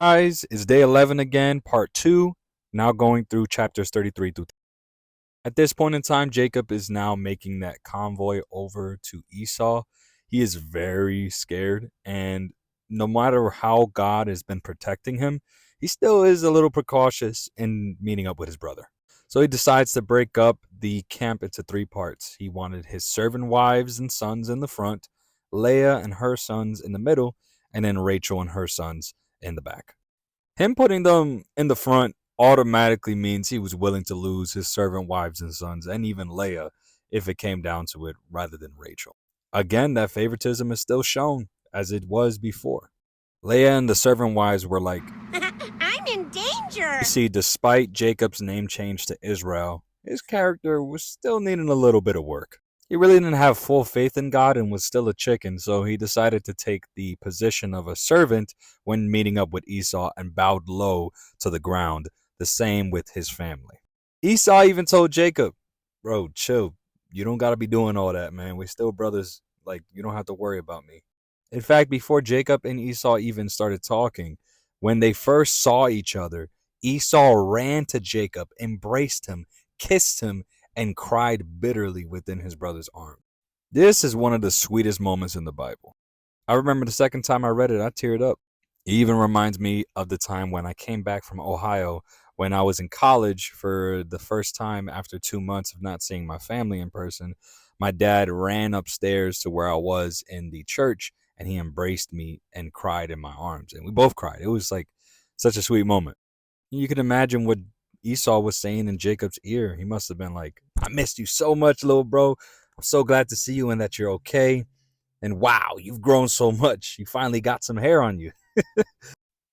Guys, it's day 11 again, part 2, now going through chapters 33 through. At this point in time, Jacob is now making that convoy over to Esau. He is very scared, and no matter how God has been protecting him, he still is a little precautious in meeting up with his brother. So he decides to break up the camp into 3 parts. He wanted his servant wives and sons in the front, Leah and her sons in the middle, and then Rachel and her sons in the back. Him putting them in the front automatically means he was willing to lose his servant wives and sons, and even Leah, if it came down to it, rather than Rachel. Again, that favoritism is still shown, as it was before. Leah and the servant wives were like, I'm in danger. you see, despite Jacob's name change to Israel, his character was still needing a little bit of work. He really didn't have full faith in God and was still a chicken, so he decided to take the position of a servant when meeting up with Esau and bowed low to the ground, the same with his family. Esau even told Jacob, bro, chill. You don't got to be doing all that, man. We're still brothers. Like, you don't have to worry about me. In fact, before Jacob and Esau even started talking, when they first saw each other, Esau ran to Jacob, embraced him, kissed him, and cried bitterly within his brother's arm. This is one of the sweetest moments in the Bible. I remember the second time I read it, I teared up. It even reminds me of the time when I came back from Ohio when I was in college for the first time after 2 months of not seeing my family in person. My dad ran upstairs to where I was in the church and he embraced me and cried in my arms. And we both cried. It was like such a sweet moment. You can imagine what Esau was saying in Jacob's ear. He must have been like, I missed you so much, little bro. I'm so glad to see you and that you're okay. And wow, you've grown so much. You finally got some hair on you.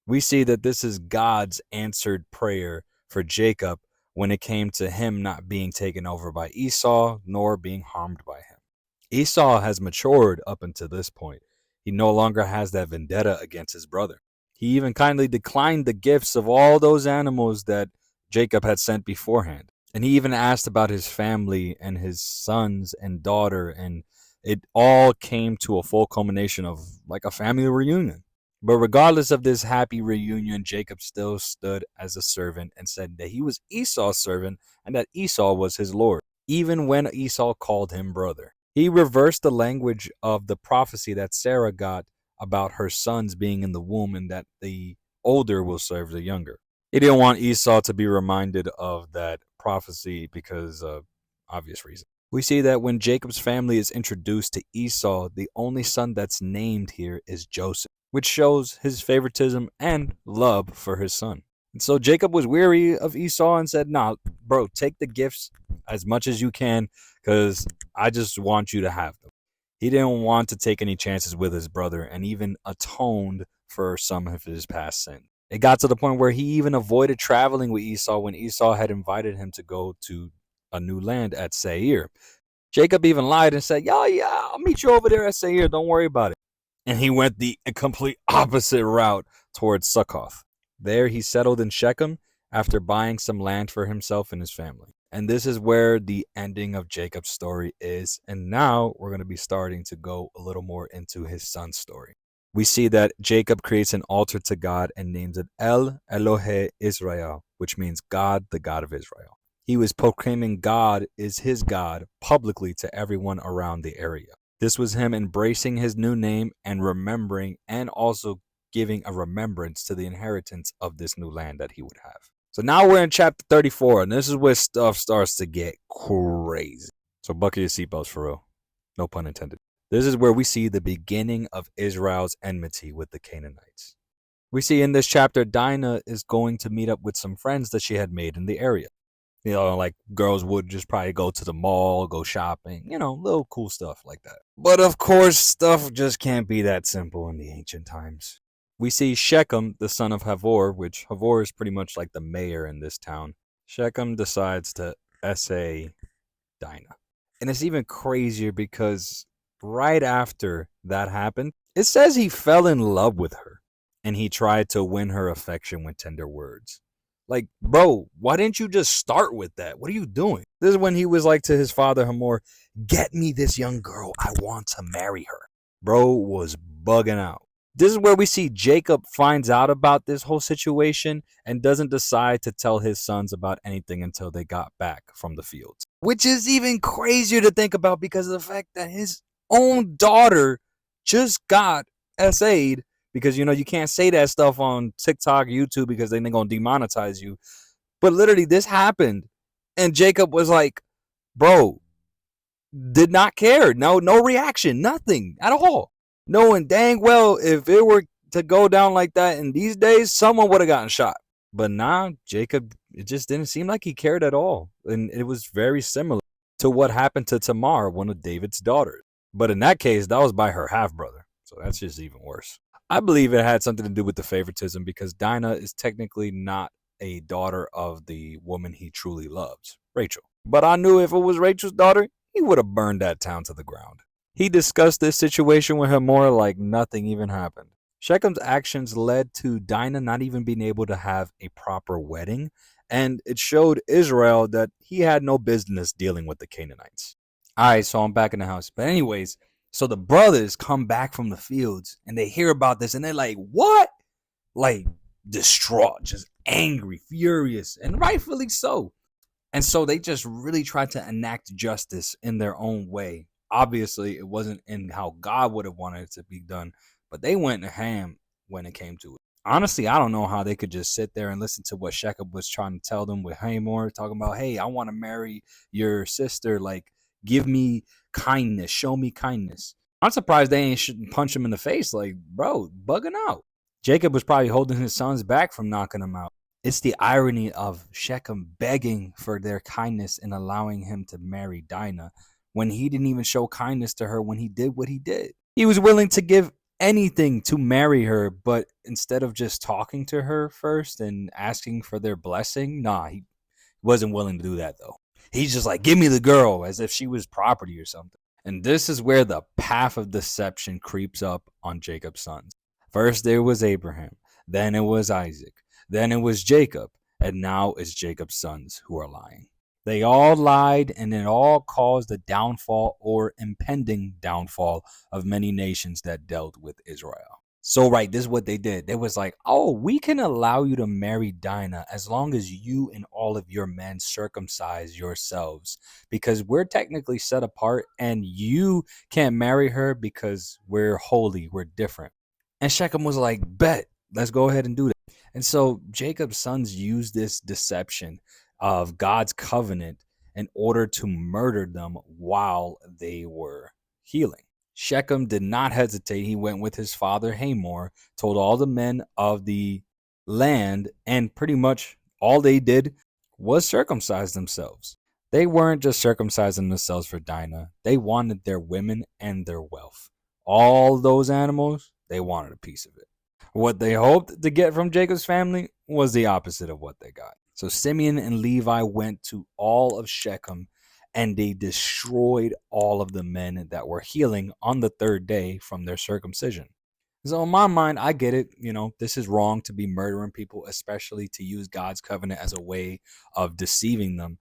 We see that this is God's answered prayer for Jacob when it came to him not being taken over by Esau nor being harmed by him. Esau has matured up until this point. He no longer has that vendetta against his brother. He even kindly declined the gifts of all those animals that Jacob had sent beforehand. And he even asked about his family and his sons and daughter, and it all came to a full culmination of like a family reunion. But regardless of this happy reunion, Jacob still stood as a servant and said that he was Esau's servant and that Esau was his Lord, even when Esau called him brother. He reversed the language of the prophecy that Sarah got about her sons being in the womb and that the older will serve the younger. He didn't want Esau to be reminded of that prophecy because of obvious reasons. We see that when Jacob's family is introduced to Esau, the only son that's named here is Joseph, which shows his favoritism and love for his son. And so Jacob was weary of Esau and said, nah, bro, take the gifts as much as you can because I just want you to have them. He didn't want to take any chances with his brother and even atoned for some of his past sin. It got to the point where he even avoided traveling with Esau when Esau had invited him to go to a new land at Seir. Jacob even lied and said, yeah, I'll meet you over there at Seir. Don't worry about it. And he went the complete opposite route towards Succoth. There he settled in Shechem after buying some land for himself and his family. And this is where the ending of Jacob's story is. And now we're going to be starting to go a little more into his son's story. We see that Jacob creates an altar to God and names it El Elohe Israel, which means God, the God of Israel. He was proclaiming God is his God publicly to everyone around the area. This was him embracing his new name and remembering and also giving a remembrance to the inheritance of this new land that he would have. So now we're in chapter 34, and this is where stuff starts to get crazy. So buckle your seatbelts for real. No pun intended. This is where we see the beginning of Israel's enmity with the Canaanites. We see in this chapter, Dinah is going to meet up with some friends that she had made in the area. You know, like girls would just probably go to the mall, go shopping, you know, little cool stuff like that. But of course, stuff just can't be that simple in the ancient times. We see Shechem, the son of Havor, which Havor is pretty much like the mayor in this town. Shechem decides to essay Dinah. And it's even crazier because right after that happened, it says he fell in love with her and he tried to win her affection with tender words. Like, bro, why didn't you just start with that? What are you doing? This is when he was like to his father Hamor, get me this young girl. I want to marry her. Bro was bugging out. This is where we see Jacob finds out about this whole situation and doesn't decide to tell his sons about anything until they got back from the fields. Which is even crazier to think about because of the fact that his own daughter just got SA'd, because you can't say that stuff on TikTok, YouTube, because then they're going to demonetize you. But literally this happened and Jacob was like, bro, did not care. No reaction, nothing at all. Knowing dang well if it were to go down like that in these days, someone would have gotten shot. But nah, Jacob, it just didn't seem like he cared at all. And it was very similar to what happened to Tamar, one of David's daughters. But in that case, that was by her half-brother. So that's just even worse. I believe it had something to do with the favoritism because Dinah is technically not a daughter of the woman he truly loves, Rachel. But I knew if it was Rachel's daughter, he would have burned that town to the ground. He discussed this situation with Hamor like nothing even happened. Shechem's actions led to Dinah not even being able to have a proper wedding, and it showed Israel that he had no business dealing with the Canaanites. Alright, so I'm back in the house. But anyways, so the brothers come back from the fields and they hear about this and they're like, what? Like distraught, just angry, furious, and rightfully so. And so they just really tried to enact justice in their own way. Obviously, it wasn't in how God would have wanted it to be done, but they went ham when it came to it. Honestly, I don't know how they could just sit there and listen to what Shechem was trying to tell them with Hamor, talking about, hey, I want to marry your sister. Like, give me kindness. Show me kindness. I'm surprised they shouldn't punch him in the face. Like, bro, bugging out. Jacob was probably holding his sons back from knocking him out. It's the irony of Shechem begging for their kindness and allowing him to marry Dinah when he didn't even show kindness to her when he did what he did. He was willing to give anything to marry her, but instead of just talking to her first and asking for their blessing, he wasn't willing to do that though. He's just like, give me the girl, as if she was property or something. And this is where the path of deception creeps up on Jacob's sons. First there was Abraham, then it was Isaac, then it was Jacob, and now it's Jacob's sons who are lying. They all lied, and it all caused the downfall or impending downfall of many nations that dealt with Israel. So right, this is what they did. They was like, oh, we can allow you to marry Dinah as long as you and all of your men circumcise yourselves, because we're technically set apart and you can't marry her because we're holy, we're different. And Shechem was like, bet, let's go ahead and do that. And so Jacob's sons used this deception of God's covenant in order to murder them while they were healing. Shechem did not hesitate. He went with his father Hamor, told all the men of the land, and pretty much all they did was circumcise themselves. They weren't just circumcising themselves for Dinah. They wanted their women and their wealth. All those animals, they wanted a piece of it. What they hoped to get from Jacob's family was the opposite of what they got. So Simeon and Levi went to all of Shechem, and they destroyed all of the men that were healing on the third day from their circumcision. So in my mind, I get it. This is wrong to be murdering people, especially to use God's covenant as a way of deceiving them.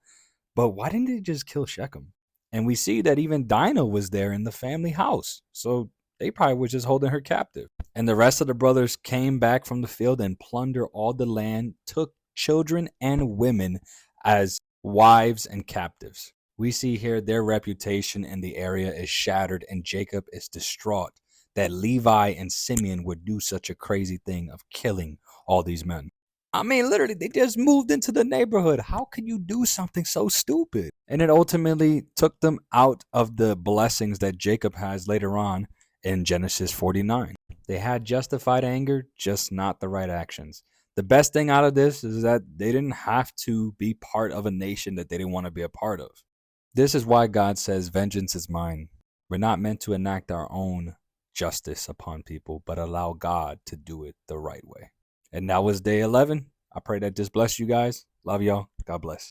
But why didn't they just kill Shechem? And we see that even Dinah was there in the family house. So they probably were just holding her captive. And the rest of the brothers came back from the field and plundered all the land, took children and women as wives and captives. We see here their reputation in the area is shattered, and Jacob is distraught that Levi and Simeon would do such a crazy thing of killing all these men. I mean, literally, they just moved into the neighborhood. How can you do something so stupid? And it ultimately took them out of the blessings that Jacob has later on in Genesis 49. They had justified anger, just not the right actions. The best thing out of this is that they didn't have to be part of a nation that they didn't want to be a part of. This is why God says, vengeance is mine. We're not meant to enact our own justice upon people, but allow God to do it the right way. And that was day 11. I pray that this blessed you guys. Love y'all. God bless.